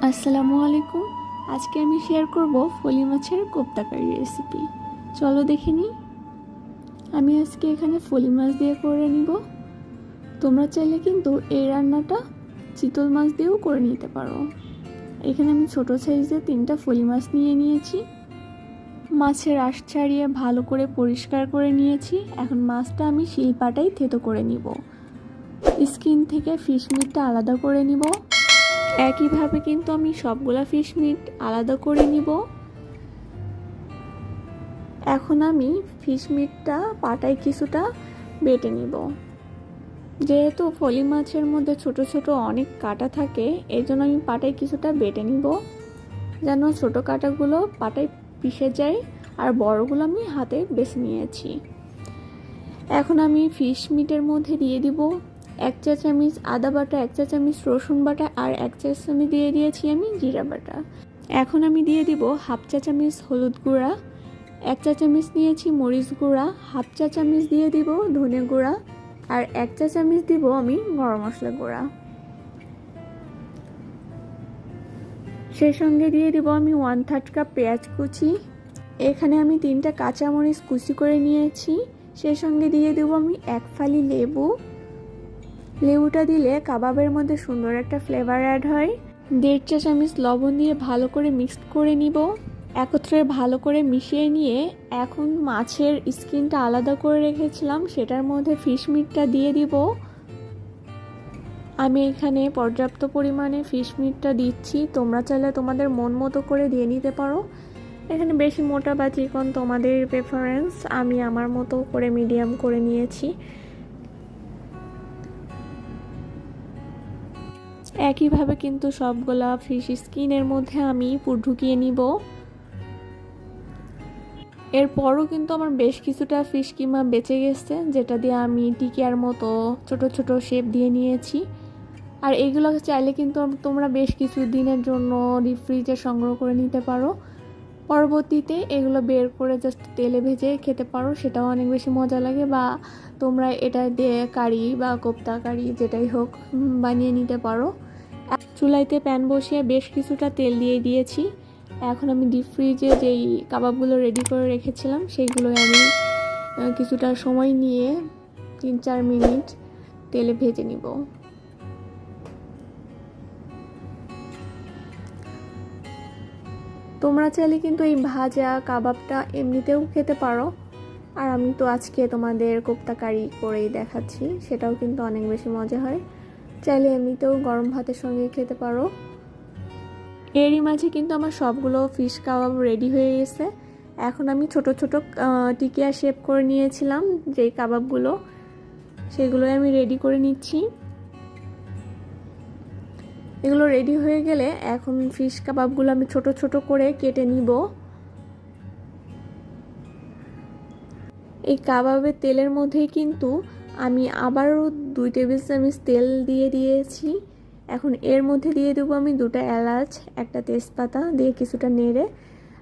আসসালামু আলাইকুম। আজকে আমি শেয়ার করব ফলি মাছের কোপ্তা কারি রেসিপি। চলো দেখে নিই। আমি আজকে এখানে ফলি মাছ দিয়ে করে নিব। তোমরা চাইলে কিন্তু এই রান্নাটা চিতল মাছ দিয়েও করে নিতে পারো। এখানে আমি ছোট সাইজে 3টা ফলি মাছ নিয়ে নিয়েছি। মাছের আঁশ ছাড়িয়ে ভালো করে পরিষ্কার করে নিয়েছি। এখন মাছটা আমি শিলপাটায় থেতো করে নিব। স্কিন থেকে ফিশ মিটটা আলাদা করে নিব। একইভাবে কিন্তু আমি সবগুলা ফিশ মিট আলাদা করে নিব। এখন আমি ফিশ মিটটা পাটায় কিছুটা বেটে নিব। যেহেতু ফলি মাছের মধ্যে ছোট ছোট অনেক কাঁটা থাকে, এই জন্য আমি পাটায় কিছুটা বেটে নিব, যেন ছোট কাঁটাগুলো পাটায় পিষে যায় আর বড়গুলো আমি হাতে বেছে নিয়েছি। এখন আমি ফিশ মিটের মধ্যে দিয়ে দিব 1 চা চামচ আদা বাটা, 1 চা চামচ রসুন বাটা আর 1 চা চামচ দিয়ে দিয়েছি আমি জিরা বাটা। এখন আমি দিয়ে দিব 1/2 চা চামচ হলুদ গুঁড়া, 1 চা চামচ নিয়েছি মরিচ গুঁড়া, 1/2 চা চামচ দিয়ে দিব ধনে গুঁড়া আর 1 চা চামচ দিব আমি গরম মশলা গুঁড়া। সেই সঙ্গে দিয়ে দিব আমি 1/3 কাপ পেঁয়াজ কুচি। এখানে আমি 3টা কাঁচামরিচ কুচি করে নিয়েছি। সেই সঙ্গে দিয়ে দেব আমি 1 ফালি লেবু। লেবুটা দিলে কাবাবের মধ্যে সুন্দর একটা ফ্লেভার অ্যাড হয়। 1.5 চা চামচ লবণ দিয়ে ভালো করে মিক্সড করে নিব। একত্রে ভালো করে মিশিয়ে নিয়ে এখন মাছের স্কিনটা আলাদা করে রেখেছিলাম, সেটার মধ্যে ফিশ মিটটা দিয়ে দিব। আমি এখানে পর্যাপ্ত পরিমাণে ফিশ মিটটা দিচ্ছি। তোমরা চাইলে তোমাদের মন মতো করে দিয়ে নিতে পারো। এখানে বেশি মোটা বা চিকন তোমাদের প্রেফারেন্স, আমি আমার মতো করে মিডিয়াম করে নিয়েছি। একইভাবে কিন্তু সবগুলা ফিশ স্কিনের মধ্যে আমি পুর ঢুকিয়ে নিব। এরপরও কিন্তু আমার বেশ কিছুটা ফিশ কিমা বেঁচে গেছে, যেটা দিয়ে আমি টিকিয়ার মতো ছোট ছোট শেপ দিয়ে নিয়েছি। আর এইগুলো চাইলে কিন্তু তোমরা বেশ কিছু দিনের জন্য ডিপ ফ্রিজে সংগ্রহ করে নিতে পারো। পরবর্তীতে এগুলো বের করে জাস্ট তেলে ভেজে খেতে পারো, সেটাও অনেক বেশি মজা লাগে। বা তোমরা এটা দিয়ে কারি বা কোপ্তা কারি যেটাই হোক বানিয়ে নিতে পারো। চুলাইতে প্যান বসিয়ে বেশ কিছুটা তেল দিয়ে দিয়েছি। এখন আমি ডিপ ফ্রিজে যেই কাবাবগুলো রেডি করে রেখেছিলাম সেইগুলো আমি কিছুটা সময় নিয়ে 3-4 মিনিট তেলে ভেজে নিব। তোমরা চাইলে কিন্তু এই ভাজা কাবাবটা এমনিতেও খেতে পারো। আর আমি তো আজকে তোমাদের কোপ্তা কারি করেই দেখাচ্ছি, সেটাও কিন্তু অনেক বেশি মজা হয়। চাইলে এমনিতেও গরম ভাতের সঙ্গে খেতে পারো। এরই মাঝে কিন্তু আমার সবগুলো ফিশ কাবাব রেডি হয়ে গেছে। এখন আমি ছোট ছোট টিকিয়া শেপ করে নিয়েছিলাম যেই কাবাবগুলো, সেগুলোই আমি রেডি করে নিচ্ছি। এগুলো রেডি হয়ে গেলে এখন ফিশ কাবাবগুলো আমি ছোট ছোট করে কেটে নিব। এই কাবাবের তেলের মধ্যেই কিন্তু আমি আবারও 2 টেবিল চামচ তেল দিয়ে দিয়েছি। এখন এর মধ্যে দিয়ে দেবো আমি 2টা এলাচ, 1টা তেজপাতা দিয়ে কিছুটা নেড়ে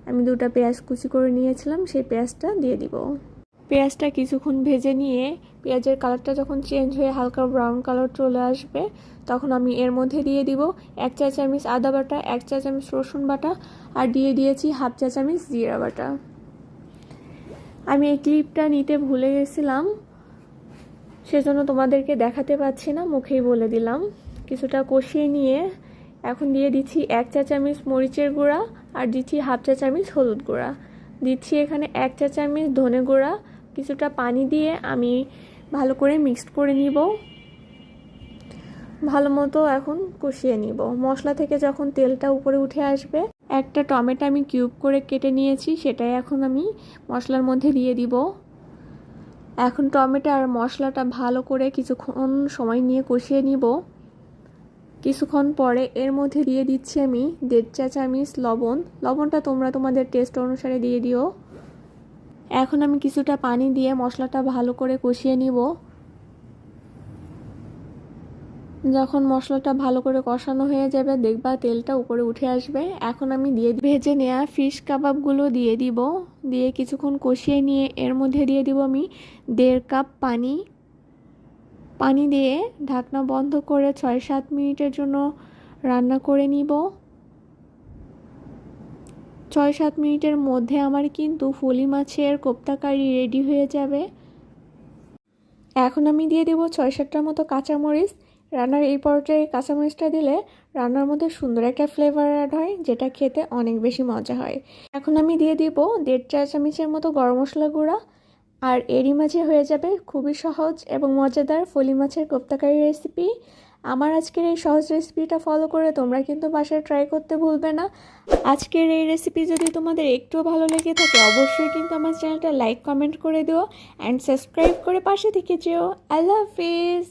আমি 2টা পেঁয়াজ কুচি করে নিয়েছিলাম, সেই পেঁয়াজটা দিয়ে দিব। পেঁয়াজটা কিছুক্ষণ ভেজে নিয়ে পেঁয়াজের কালারটা যখন চেঞ্জ হয়ে হালকা ব্রাউন কালার চলে আসবে, তখন আমি এর মধ্যে দিয়ে দিব 1 চা চামচ আদা বাটা, 1 চা চামচ রসুন বাটা আর দিয়ে দিয়েছি 1/2 চা চামচ জিরা বাটা। আমি এই ক্লিপটা নিতে ভুলে গেছিলাম, সেজন্য তোমাদেরকে দেখাতে পাচ্ছি না, মুখেই বলে দিলাম। কিছুটা কষিয়ে নিয়ে এখন দিয়ে দিচ্ছি 1 চা চামচ মরিচের গুঁড়া আর দিচ্ছি 1/2 চা চামচ হলুদ গুঁড়া। দিচ্ছি এখানে 1 চা চামচ ধনে গুঁড়া। কিছুটা পানি দিয়ে আমি ভালো করে মিক্সড করে নিব। ভালো মতো এখন কষিয়ে নিব। মশলা থেকে যখন তেলটা উপরে উঠে আসবে, একটা টমেটো আমি কিউব করে কেটে নিয়েছি, সেটাই এখন আমি মশলার মধ্যে দিয়ে দিব। এখন টমেটো আর মশলাটা ভালো করে কিছুক্ষণ সময় নিয়ে কষিয়ে নিব। কিছুক্ষণ পরে এর মধ্যে দিয়ে দিচ্ছি আমি 1.5 চা চামচ লবণ। লবণটা তোমরা তোমাদের টেস্ট অনুসারে দিয়ে দিও। এখন আমি কিছুটা পানি দিয়ে মশলাটা ভালো করে কষিয়ে নিব। যখন মশলাটা ভালো করে কষানো হয়ে যাবে, দেখবা তেলটা উপরে উঠে আসবে। এখন আমি ভেজে নেওয়া ফিশ কাবাবগুলো দিয়ে দিব। দিয়ে কিছুক্ষণ কষিয়ে নিয়ে এর মধ্যে দিয়ে দিব আমি 1.5 কাপ পানি। পানি দিয়ে ঢাকনা বন্ধ করে 6-7 মিনিটের জন্য রান্না করে নিব। 6-7 মিনিটের মধ্যে আমার কিন্তু ফলি মাছের কোপ্তা কারি রেডি হয়ে যাবে। এখন আমি দিয়ে দেব 6-7টার মতো কাঁচামরিচ। রান্নার এই পর্যায়ে কাঁচামরিচটা দিলে রান্নার মধ্যে সুন্দর একটা ফ্লেভার অ্যাড হয়, যেটা খেতে অনেক বেশি মজা হয়। এখন আমি দিয়ে দিব 1.5 চা চামচের মতো গরম মশলা গুঁড়া। আর এরই মাঝে হয়ে যাবে খুবই সহজ এবং মজাদার ফলি মাছের কোপ্তা কারি রেসিপি। আমার আজকের এই সহজ রেসিপিটা ফলো করে তোমরা কিন্তু বাসায় ট্রাই করতে ভুলবে না। আজকের এই রেসিপি যদি তোমাদের একটু ভালো লেগে থাকে অবশ্যই কিন্তু আমার চ্যানেলটা লাইক কমেন্ট করে দিও অ্যান্ড সাবস্ক্রাইব করে পাশে থেকে যেও। আল্লাহ হাফিজ।